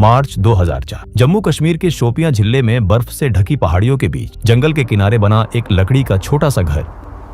मार्च 2004। जम्मू कश्मीर के शोपियां जिले में बर्फ से ढकी पहाड़ियों के बीच जंगल के किनारे बना एक लकड़ी का छोटा सा घर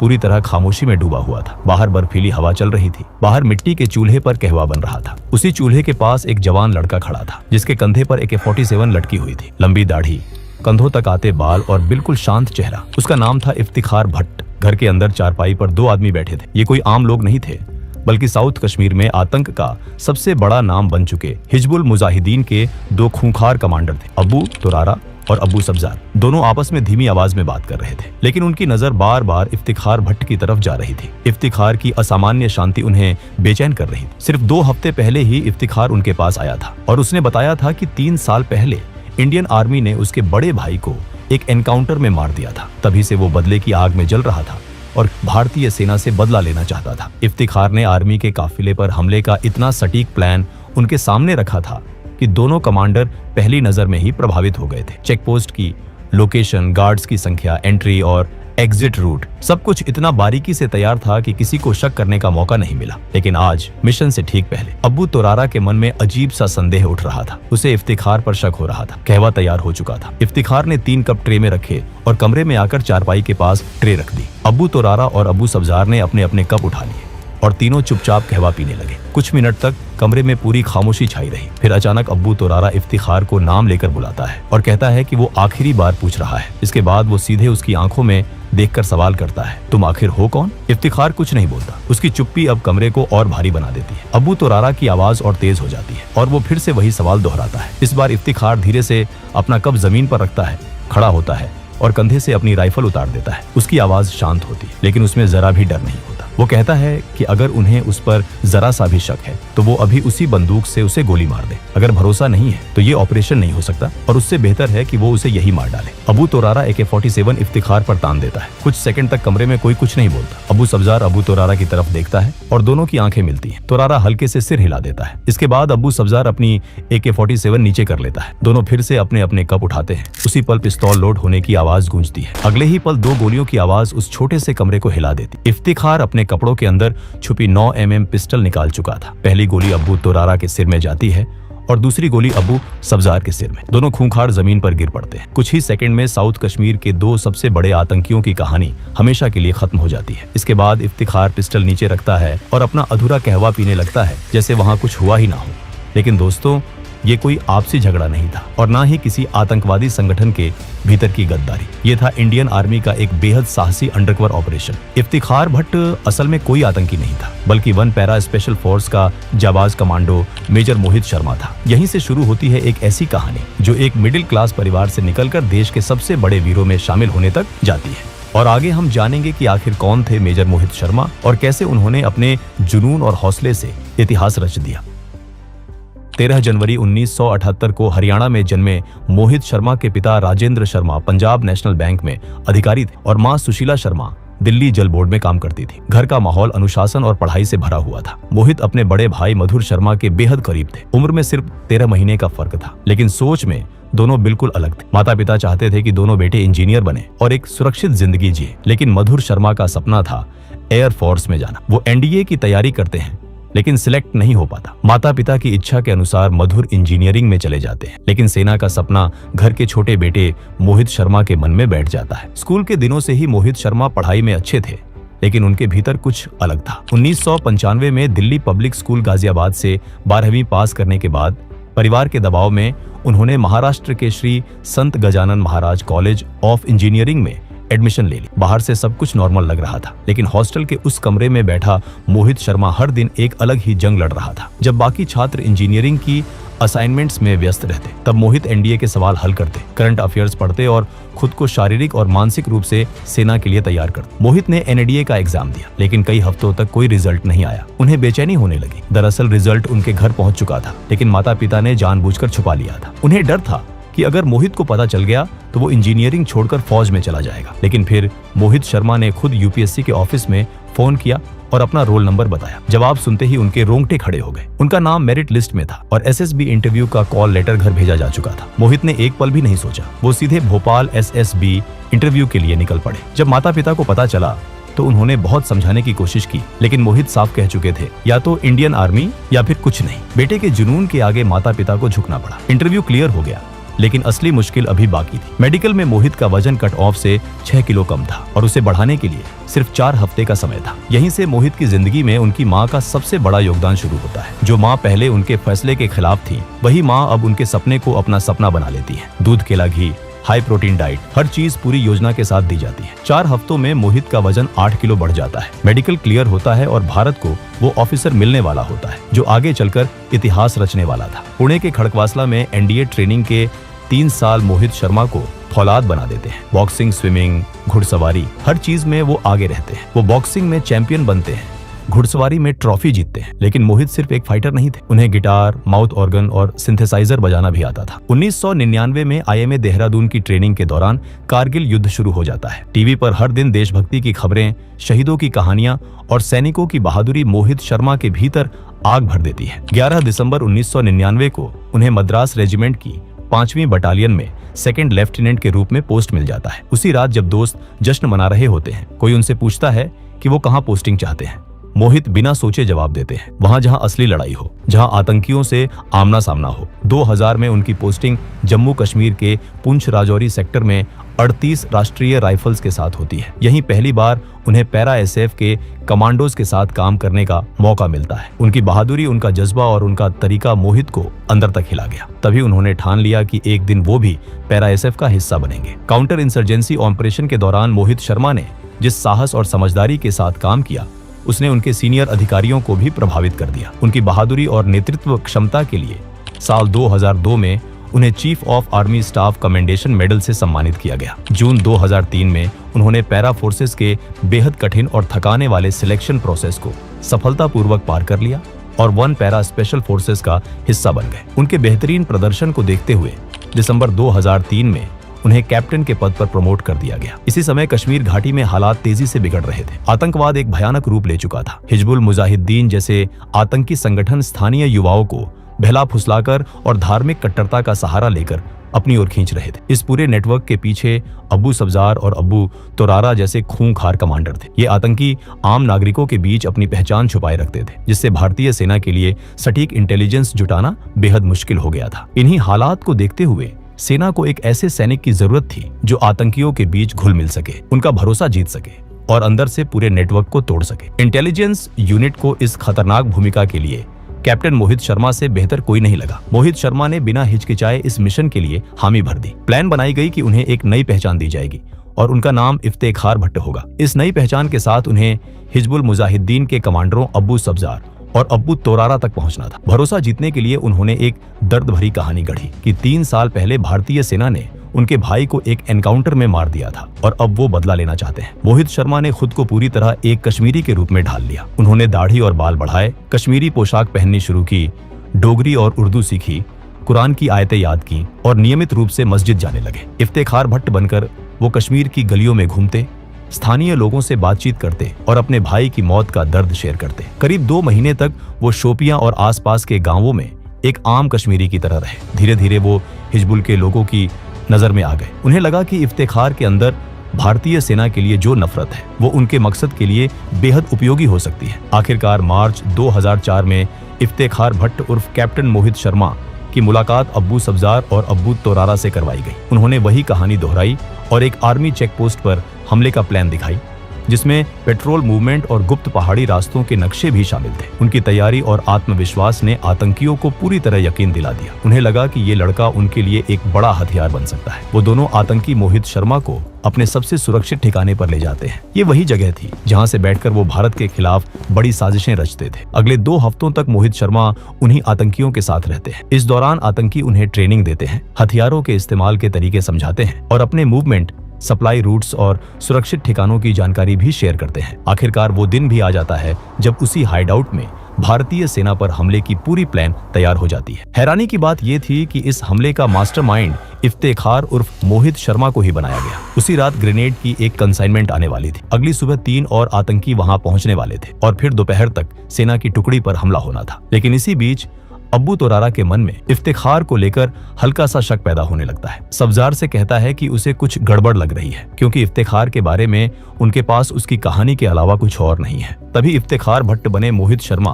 पूरी तरह खामोशी में डूबा हुआ था। बाहर बर्फीली हवा चल रही थी। बाहर मिट्टी के चूल्हे पर कहवा बन रहा था। उसी चूल्हे के पास एक जवान लड़का खड़ा था, जिसके कंधे पर AK-47 लटकी हुई थी। लंबी दाढ़ी, कंधों तक आते बाल और बिल्कुल शांत चेहरा। उसका नाम था इफ्तिखार भट्ट। घर के अंदर चारपाई पर 2 आदमी बैठे थे। ये कोई आम लोग नहीं थे, बल्कि साउथ कश्मीर में आतंक का सबसे बड़ा नाम बन चुके हिजबुल मुजाहिदीन के 2 खूंखार कमांडर थे, अबू तुरारा और अबू सब्जार। दोनों आपस में धीमी आवाज में बात कर रहे थे, लेकिन उनकी नजर बार बार इफ्तिखार भट्ट की तरफ जा रही थी। इफ्तिखार की असामान्य शांति उन्हें बेचैन कर रही थी। सिर्फ 2 हफ्ते पहले ही इफ्तिखार उनके पास आया था और उसने बताया था कि 3 साल पहले इंडियन आर्मी ने उसके बड़े भाई को एक एनकाउंटर में मार दिया था। तभी से वो बदले की आग में जल रहा था और भारतीय सेना से बदला लेना चाहता था। इफ्तिखार ने आर्मी के काफिले पर हमले का इतना सटीक प्लान उनके सामने रखा था कि दोनों कमांडर पहली नजर में ही प्रभावित हो गए थे। चेकपोस्ट की लोकेशन, गार्ड्स की संख्या, एंट्री और एग्जिट रूट, सब कुछ इतना बारीकी से तैयार था कि किसी को शक करने का मौका नहीं मिला। लेकिन आज मिशन से ठीक पहले अबू तुरारा के मन में अजीब सा संदेह उठ रहा था। उसे इफ्तिखार पर शक हो रहा था। कहवा तैयार हो चुका था। इफ्तिखार ने 3 कप ट्रे में रखे और कमरे में आकर चारपाई के पास ट्रे रख दी। अबू तुरारा और अबू सब्जार ने अपने अपने कप उठा लिए और तीनों चुपचाप कहवा पीने लगे। कुछ मिनट तक कमरे में पूरी खामोशी छाई रही। फिर अचानक अबू तुरारा इफ्तिखार को नाम लेकर बुलाता है और कहता है कि वो आखिरी बार पूछ रहा है। इसके बाद वो सीधे उसकी आंखों में देखकर सवाल करता है, तुम आखिर हो कौन? इफ्तिखार कुछ नहीं बोलता। उसकी चुप्पी अब कमरे को और भारी बना देती है। अबू तुरारा की आवाज और तेज हो जाती है और वो फिर से वही सवाल दोहराता है। इस बार इफ्तिखार धीरे से अपना कप जमीन पर रखता है, खड़ा होता है और कंधे से अपनी राइफल उतार देता है। उसकी आवाज शांत होती है, लेकिन उसमें जरा भी डर नहीं होता। वो कहता है कि अगर उन्हें उस पर जरा सा भी शक है तो वो अभी उसी बंदूक से उसे गोली मार दे। अगर भरोसा नहीं है तो ये ऑपरेशन नहीं हो सकता और उससे बेहतर है कि वो उसे यही मार डाले। अबू तुरारा AK-47 इफ्तिखार पर तान देता है। कुछ सेकंड तक कमरे में कोई कुछ नहीं बोलता। अबू सब्जार अबू तुरारा की तरफ देखता है और दोनों की आंखें मिलती हैं। तुरारा हल्के से सिर हिला देता है। इसके बाद अबू सब्जार अपनी AK-47 नीचे कर लेता है। दोनों फिर से अपने अपने कप उठाते हैं। उसी पल पिस्तौल लोड होने की आवाज गूंजती है। अगले ही पल 2 गोलियों की आवाज उस छोटे से कमरे को हिला देती। इफ्तिखार अपने कपड़ों के अंदर छुपी 9 mm पिस्टल निकाल चुका था। पहली गोली अबू तुरारा के सिर में जाती है और दूसरी गोली अबू सब्जार के सिर में। दोनों खूंखार जमीन पर गिर पड़ते हैं। कुछ ही सेकंड में साउथ कश्मीर के 2 सबसे बड़े आतंकियों की कहानी हमेशा के लिए खत्म हो जाती है। इसके बाद इफ्तिखार पिस्टल नीचे रखता है और अपना अधूरा कहवा पीने लगता है, जैसे वहां कुछ हुआ ही ना हो। लेकिन दोस्तों, ये कोई आपसी झगड़ा नहीं था और ना ही किसी आतंकवादी संगठन के भीतर की गद्दारी। ये था इंडियन आर्मी का एक बेहद साहसी अंडरकवर ऑपरेशन। इफ्तिखार भट्ट असल में कोई आतंकी नहीं था, बल्कि 1 पैरा स्पेशल फोर्स का जाबाज कमांडो मेजर मोहित शर्मा था। यहीं से शुरू होती है एक ऐसी कहानी जो एक मिडिल क्लास परिवार से निकलकर देश के सबसे बड़े वीरों में शामिल होने तक जाती है। और आगे हम जानेंगे कि आखिर कौन थे मेजर मोहित शर्मा और कैसे उन्होंने अपने जुनून और हौसले से इतिहास रच दिया। 13 जनवरी 1978 को हरियाणा में जन्मे मोहित शर्मा के पिता राजेंद्र शर्मा पंजाब नेशनल बैंक में अधिकारी थे और मां सुशीला शर्मा दिल्ली जल बोर्ड में काम करती थी। घर का माहौल अनुशासन और पढ़ाई से भरा हुआ था। मोहित अपने बड़े भाई मधुर शर्मा के बेहद करीब थे। उम्र में सिर्फ 13 महीने का फर्क था, लेकिन सोच में दोनों बिल्कुल अलग थे। माता पिता चाहते थे कि दोनों बेटे इंजीनियर बने और एक सुरक्षित जिंदगी जिए, लेकिन मधुर शर्मा का सपना था एयर फोर्स में जाना। वो NDA की तैयारी करते हैं, लेकिन सिलेक्ट नहीं हो पाता। माता पिता की इच्छा के अनुसार मधुर इंजीनियरिंग में चले जाते हैं, लेकिन सेना का सपना घर के छोटे बेटे मोहित शर्मा के मन में बैठ जाता है। स्कूल के दिनों से ही मोहित शर्मा पढ़ाई में अच्छे थे, लेकिन उनके भीतर कुछ अलग था। 1995 में दिल्ली पब्लिक स्कूल गाजियाबाद से 12वीं पास करने के बाद परिवार के दबाव में उन्होंने महाराष्ट्र के श्री संत Gajanan Maharaj college of engineering में एडमिशन ले ली। बाहर से सब कुछ नॉर्मल लग रहा था, लेकिन हॉस्टल के उस कमरे में बैठा मोहित शर्मा हर दिन एक अलग ही जंग लड़ रहा था। जब बाकी छात्र इंजीनियरिंग की असाइनमेंट्स में व्यस्त रहते, तब मोहित NDA के सवाल हल करते, करंट अफेयर्स पढ़ते और खुद को शारीरिक और मानसिक रूप से सेना के लिए तैयार करते। मोहित ने NDA का एग्जाम दिया, लेकिन कई हफ्तों तक कोई रिजल्ट नहीं आया। उन्हें बेचैनी होने लगी। दरअसल रिजल्ट उनके घर पहुंच चुका था, लेकिन माता पिता ने जानबूझकर छुपा लिया था। उन्हें डर था कि अगर मोहित को पता चल गया तो वो इंजीनियरिंग छोड़कर फौज में चला जाएगा। लेकिन फिर मोहित शर्मा ने खुद UPSC के ऑफिस में फोन किया और अपना रोल नंबर बताया। जवाब सुनते ही उनके रोंगटे खड़े हो गए। उनका नाम मेरिट लिस्ट में था और SSB इंटरव्यू का कॉल लेटर घर भेजा जा चुका था। मोहित ने एक पल भी नहीं सोचा, वो सीधे भोपाल SSB इंटरव्यू के लिए निकल पड़े। जब माता पिता को पता चला तो उन्होंने बहुत समझाने की कोशिश की, लेकिन मोहित साफ कह चुके थे, या तो इंडियन आर्मी या फिर कुछ नहीं। बेटे के जुनून के आगे माता पिता को झुकना पड़ा। इंटरव्यू क्लियर हो गया, लेकिन असली मुश्किल अभी बाकी थी। मेडिकल में मोहित का वजन कट ऑफ से 6 किलो कम था और उसे बढ़ाने के लिए सिर्फ 4 हफ्ते का समय था। यहीं से मोहित की जिंदगी में उनकी माँ का सबसे बड़ा योगदान शुरू होता है। जो माँ पहले उनके फैसले के खिलाफ थी, वही माँ अब उनके सपने को अपना सपना बना लेती है। दूध, केला, घी, हाई प्रोटीन डाइट, हर चीज पूरी योजना के साथ दी जाती है। 4 हफ्तों में मोहित का वजन 8 किलो बढ़ जाता है। मेडिकल क्लियर होता है और भारत को वो ऑफिसर मिलने वाला होता है जो आगे चलकर इतिहास रचने वाला था। पुणे के खड़कवासला में एनडीए ट्रेनिंग के 3 साल मोहित शर्मा को फौलाद बना देते हैं। बॉक्सिंग, स्विमिंग, घुड़सवारी, हर चीज में वो आगे रहते हैं। वो बॉक्सिंग में चैंपियन बनते हैं, घुड़सवारी में ट्रॉफी जीतते हैं। लेकिन मोहित सिर्फ एक फाइटर नहीं थे, उन्हें गिटार, माउथ ऑर्गन और सिंथेसाइजर बजाना भी आता था। 1999 में आईएमए देहरादून की ट्रेनिंग के दौरान कारगिल युद्ध शुरू हो जाता है। टीवी पर हर दिन देशभक्ति की खबरें, शहीदों की कहानियां और सैनिकों की बहादुरी मोहित शर्मा के भीतर आग भर देती है। 11 दिसंबर 1999 को उन्हें मद्रास रेजिमेंट की 5वीं बटालियन में सेकंड लेफ्टिनेंट के रूप में पोस्ट मिल जाता है। उसी रात जब दोस्त जश्न मना रहे होते हैं, कोई उनसे पूछता है कि वो कहाँ पोस्टिंग चाहते हैं। मोहित बिना सोचे जवाब देते हैं, वहां जहां असली लड़ाई हो, जहां आतंकियों से आमना सामना हो। 2000 में उनकी पोस्टिंग जम्मू कश्मीर के पुंछ राजौरी सेक्टर में 38 राष्ट्रीय राइफल्स के साथ होती है। यहीं पहली बार उन्हें पैरा एसएफ के कमांडोज के साथ काम करने का मौका मिलता है। उनकी बहादुरी, उनका जज्बा और उनका तरीका मोहित को अंदर तक हिला गया। तभी उन्होंने ठान लिया कि एक दिन वो भी पैरा एसएफ का हिस्सा बनेंगे। काउंटर इंसर्जेंसी ऑपरेशन के दौरान मोहित शर्मा ने जिस साहस और समझदारी के साथ काम किया, उसने उनके सीनियर अधिकारियों को भी प्रभावित कर दिया। उनकी बहादुरी और नेतृत्व क्षमता के लिए साल 2002 में उन्हें chief of army staff commendation medal से सम्मानित किया गया। जून 2003 में उन्होंने पैरा फोर्सेस के बेहद कठिन और थकाने वाले सिलेक्शन प्रोसेस को सफलतापूर्वक पार कर लिया और 1 पैरा स्पेशल फोर्सेस का हिस्सा बन गए। उनके बेहतरीन प्रदर्शन को देखते हुए दिसंबर 2003 में उन्हें कैप्टन के पद पर प्रमोट कर दिया गया। इसी समय कश्मीर घाटी में हालात तेजी से बिगड़ रहे थे। आतंकवाद एक भयानक रूप ले चुका था। हिजबुल मुजाहिदीन जैसे आतंकी संगठन स्थानीय युवाओं को बहला फुसलाकर और धार्मिक कट्टरता का सहारा लेकर अपनी ओर खींच रहे थे। इस पूरे नेटवर्क के पीछे अब्बू सब्जार और अब्बू तोरारा जैसे खूंखार कमांडर थे। ये आतंकी आम नागरिकों के बीच अपनी पहचान छुपाए रखते थे, जिससे भारतीय सेना के लिए सटीक इंटेलिजेंस जुटाना बेहद मुश्किल हो गया था। इन्हीं हालात को देखते हुए सेना को एक ऐसे सैनिक की जरूरत थी जो आतंकियों के बीच घुल मिल सके, उनका भरोसा जीत सके और अंदर से पूरे नेटवर्क को तोड़ सके। इंटेलिजेंस यूनिट को इस खतरनाक भूमिका के लिए कैप्टन मोहित शर्मा से बेहतर कोई नहीं लगा। मोहित शर्मा ने बिना हिचकिचाए इस मिशन के लिए हामी भर दी। प्लान बनाई गई कि उन्हें एक नई पहचान दी जाएगी और उनका नाम इफ्तेखार भट्ट होगा। इस नई पहचान के साथ उन्हें हिजबुल मुजाहिदीन के कमांडरों अब्बू सब्जार और अब्बू तोरारा तक पहुंचना था। भरोसा जीतने के लिए उन्होंने एक दर्द भरी कहानी गढ़ी कि 3 साल पहले भारतीय सेना ने उनके भाई को एक एनकाउंटर में मार दिया था और अब वो बदला लेना चाहते हैं। मोहित शर्मा ने खुद को पूरी तरह एक कश्मीरी के रूप में ढाल लिया। उन्होंने दाढ़ी और बाल बढ़ाए, कश्मीरी पोशाक पहननी शुरू की, डोगरी और उर्दू सीखी, कुरान की आयतें याद की और नियमित रूप से मस्जिद जाने लगे। इफ्तेखार भट्ट बनकर वो कश्मीर की गलियों में घूमते, स्थानीय लोगों से बातचीत करते और अपने भाई की मौत का दर्द शेयर करते। करीब 2 महीने तक वो शोपियां और आसपास के गांवों में एक आम कश्मीरी की तरह रहे। धीरे धीरे वो हिजबुल के लोगों की नजर में आ गए। उन्हें लगा कि इफ्तेखार के अंदर भारतीय सेना के लिए जो नफरत है वो उनके मकसद के लिए बेहद उपयोगी हो सकती है। आखिरकार मार्च 2004 में इफ्तेखार भट्ट उर्फ कैप्टन मोहित शर्मा की मुलाकात अब्बू सब्जार और अब्बू तोरारा से करवाई गई। उन्होंने वही कहानी दोहराई और एक आर्मी चेक पोस्ट पर हमले का प्लान दिखाई, जिसमें पेट्रोल मूवमेंट और गुप्त पहाड़ी रास्तों के नक्शे भी शामिल थे। उनकी तैयारी और आत्मविश्वास ने आतंकियों को पूरी तरह यकीन दिला दिया। उन्हें लगा कि ये लड़का उनके लिए एक बड़ा हथियार बन सकता है। वो दोनों आतंकी मोहित शर्मा को अपने सबसे सुरक्षित ठिकाने पर ले जाते हैं। ये वही जगह थी जहां से बैठकर वो भारत के खिलाफ बड़ी साजिशें रचते थे। अगले 2 हफ्तों तक मोहित शर्मा उन्हीं आतंकियों के साथ रहते हैं। इस दौरान आतंकी उन्हें ट्रेनिंग देते हैं, हथियारों के इस्तेमाल के तरीके समझाते हैं और अपने मूवमेंट, सप्लाई रूट्स और सुरक्षित ठिकानों की जानकारी भी शेयर करते हैं। आखिरकार वो दिन भी आ जाता है जब उसी हाइडआउट में भारतीय सेना पर हमले की पूरी प्लान तैयार हो जाती है। हैरानी की बात यह थी कि इस हमले का मास्टरमाइंड इफ्तेखार उर्फ मोहित शर्मा को ही बनाया गया। उसी रात ग्रेनेड की एक कंसाइनमेंट आने वाली थी। अगली सुबह 3 और आतंकी वहां पहुंचने वाले थे और फिर दोपहर तक सेना की टुकड़ी पर हमला होना था। लेकिन इसी बीच अब्बू तोरारा के मन में इफ्तिखार को लेकर हल्का सा शक पैदा होने लगता है। सब्जार से कहता है कि उसे कुछ गड़बड़ लग रही है, क्योंकि इफ्तिखार के बारे में उनके पास उसकी कहानी के अलावा कुछ और नहीं है। तभी इफ्तिखार भट्ट बने मोहित शर्मा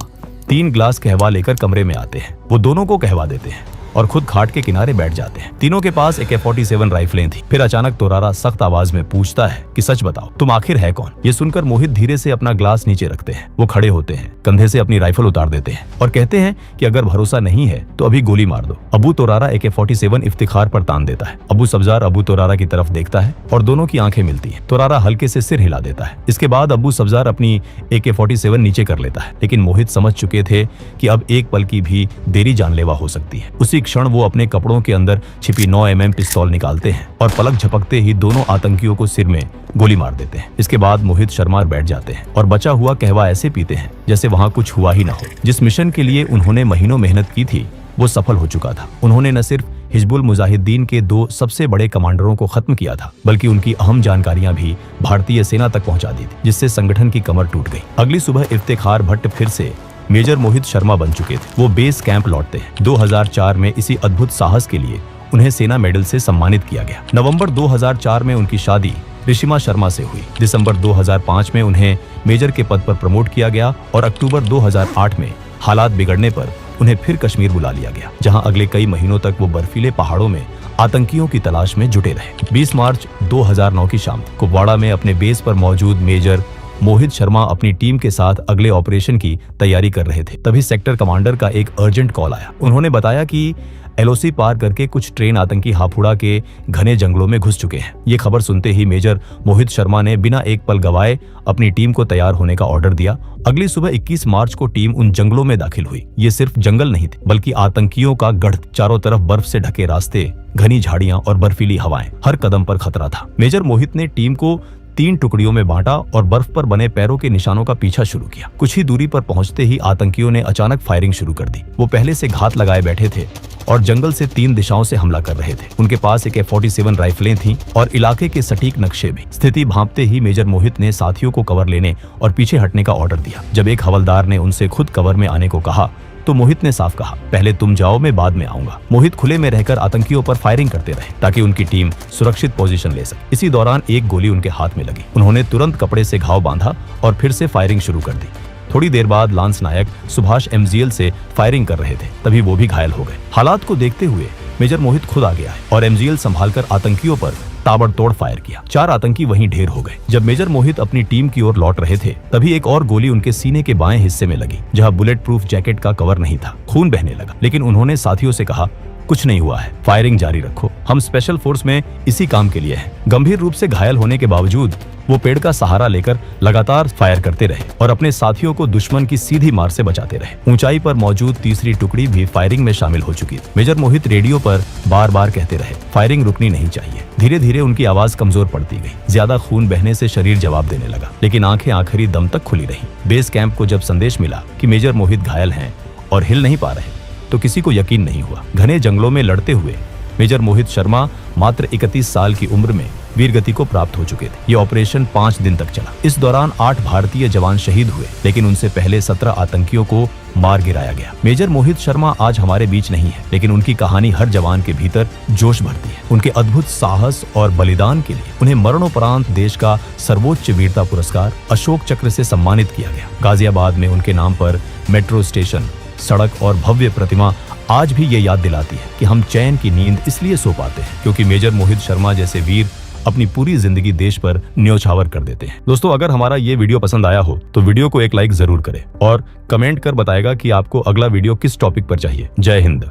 3 ग्लास कहवा लेकर कमरे में आते हैं। वो दोनों को कहवा देते हैं और खुद घाट के किनारे बैठ जाते हैं। तीनों के पास AK-47 राइफलें थी। फिर अचानक तोरारा सख्त आवाज में पूछता है कि सच बताओ, तुम आखिर है कौन? ये सुनकर मोहित धीरे से अपना ग्लास नीचे रखते हैं। वो खड़े होते हैं, कंधे से अपनी राइफल उतार देते हैं और कहते हैं कि अगर भरोसा नहीं है तो अभी गोली मार दो। अबू तोरारा AK-47 इफ्तिखार पर तान देता है। अबू सब्जार अबू तोरारा की तरफ देखता है और दोनों की आंखें मिलती हैं। तोरारा हल्के से सिर हिला देता है। इसके बाद अबू सब्जार अपनी AK-47 नीचे कर लेता है, लेकिन मोहित समझ चुके थे कि अब एक पल की भी देरी जानलेवा हो सकती है। उसी क्षण वो अपने कपड़ों के अंदर छिपी 9mm पिस्तौल निकालते हैं और पलक झपकते ही दोनों आतंकियों को सिर में गोली मार देते हैं। इसके बाद मोहित शर्मा बैठ जाते हैं और बचा हुआ कहवा ऐसे पीते हैं जैसे वहां कुछ हुआ ही ना हो। जिस मिशन के लिए उन्होंने महीनों मेहनत की थी वो सफल हो चुका था। उन्होंने न सिर्फ हिजबुल मुजाहिदीन के 2 सबसे बड़े कमांडरों को खत्म किया था, बल्कि उनकी अहम जानकारियां भी भारतीय सेना तक पहुंचा दी थी, जिससे संगठन की कमर टूट गई। अगली सुबह इफ्तिखार भट्ट फिर से मेजर मोहित शर्मा बन चुके थे। वो बेस कैंप लौटते हैं। 2004 में इसी अद्भुत साहस के लिए उन्हें सेना मेडल से सम्मानित किया गया। नवंबर 2004 में उनकी शादी ऋषिमा शर्मा से हुई। दिसंबर 2005 में उन्हें मेजर के पद पर प्रमोट किया गया और अक्टूबर 2008 में हालात बिगड़ने पर उन्हें फिर कश्मीर बुला लिया गया, जहां अगले कई महीनों तक वो बर्फीले पहाड़ों में आतंकियों की तलाश में जुटे रहे। 20 मार्च 2009 की शाम कुपवाड़ा में अपने बेस पर मौजूद मेजर मोहित शर्मा अपनी टीम के साथ अगले ऑपरेशन की तैयारी कर रहे थे। तभी सेक्टर कमांडर का एक अर्जेंट कॉल आया। उन्होंने बताया कि LOC पार करके कुछ ट्रेन आतंकी हापुड़ा के घने जंगलों में घुस चुके हैं। ये खबर सुनते ही मेजर मोहित शर्मा ने बिना एक पल गवाए अपनी टीम को तैयार होने का ऑर्डर दिया। अगली सुबह 21 मार्च को टीम उन जंगलों में दाखिल हुई। ये सिर्फ जंगल नहीं थे, बल्कि आतंकियों का गढ़। चारों तरफ बर्फ से ढके रास्ते, घनी झाड़ियां और बर्फीली हवाएं, हर कदम पर खतरा था। मेजर मोहित ने टीम को 3 टुकड़ियों में बांटा और बर्फ पर बने पैरों के निशानों का पीछा शुरू किया। कुछ ही दूरी पर पहुंचते ही आतंकियों ने अचानक फायरिंग शुरू कर दी। वो पहले से घात लगाए बैठे थे और जंगल से 3 दिशाओं से हमला कर रहे थे। उनके पास AK-47 राइफलें थीं और इलाके के सटीक नक्शे भी। स्थिति भांपते ही मेजर मोहित ने साथियों को कवर लेने और पीछे हटने का ऑर्डर दिया। जब एक हवलदार ने उनसे खुद कवर में आने को कहा तो मोहित ने साफ कहा, पहले तुम जाओ, मैं बाद में आऊंगा। मोहित खुले में रहकर आतंकियों पर फायरिंग करते रहे ताकि उनकी टीम सुरक्षित पोजीशन ले सके। इसी दौरान एक गोली उनके हाथ में लगी। उन्होंने तुरंत कपड़े से घाव बांधा और फिर से फायरिंग शुरू कर दी। थोड़ी देर बाद लांस नायक सुभाष MGL से फायरिंग कर रहे थे, तभी वो भी घायल हो गए। हालात को देखते हुए मेजर मोहित खुद आ गया है और MGL संभालकर आतंकियों पर ताबड़तोड़ फायर किया। 4 आतंकी वहीं ढेर हो गए। जब मेजर मोहित अपनी टीम की ओर लौट रहे थे, तभी एक और गोली उनके सीने के बाएं हिस्से में लगी, जहां बुलेट प्रूफ जैकेट का कवर नहीं था। खून बहने लगा, लेकिन उन्होंने साथियों से कहा, कुछ नहीं हुआ है, फायरिंग जारी रखो, हम स्पेशल फोर्स में इसी काम के लिए हैं। गंभीर रूप से घायल होने के बावजूद वो पेड़ का सहारा लेकर लगातार फायर करते रहे और अपने साथियों को दुश्मन की सीधी मार से बचाते रहे। ऊंचाई पर मौजूद तीसरी टुकड़ी भी फायरिंग में शामिल हो चुकी थी। मेजर मोहित रेडियो पर बार बार कहते रहे, फायरिंग रुकनी नहीं चाहिए। धीरे धीरे उनकी आवाज कमजोर पड़ती गई। ज्यादा खून बहने से शरीर जवाब देने लगा, लेकिन आंखें आखिरी दम तक खुली रही। बेस कैंप को जब संदेश मिला कि मेजर मोहित घायल हैं और हिल नहीं पा रहे, तो किसी को यकीन नहीं हुआ। घने जंगलों में लड़ते हुए मेजर मोहित शर्मा मात्र 31 साल की उम्र में वीरगति को प्राप्त हो चुके थे। ये ऑपरेशन 5 दिन तक चला। इस दौरान 8 भारतीय जवान शहीद हुए, लेकिन उनसे पहले 17 आतंकियों को मार गिराया गया। मेजर मोहित शर्मा आज हमारे बीच नहीं है, लेकिन उनकी कहानी हर जवान के भीतर जोश भरती है। उनके अद्भुत साहस और बलिदान के लिए उन्हें मरणोपरांत देश का सर्वोच्च वीरता पुरस्कार अशोक चक्र से सम्मानित किया गया। गाजियाबाद में उनके नाम पर मेट्रो स्टेशन, सड़क और भव्य प्रतिमा आज भी ये याद दिलाती है कि हम चैन की नींद इसलिए सो पाते हैं क्योंकि मेजर मोहित शर्मा जैसे वीर अपनी पूरी जिंदगी देश पर न्योछावर कर देते हैं। दोस्तों, अगर हमारा ये वीडियो पसंद आया हो तो वीडियो को एक लाइक जरूर करें और कमेंट कर बताएगा कि आपको अगला वीडियो किस टॉपिक पर चाहिए। जय हिंद।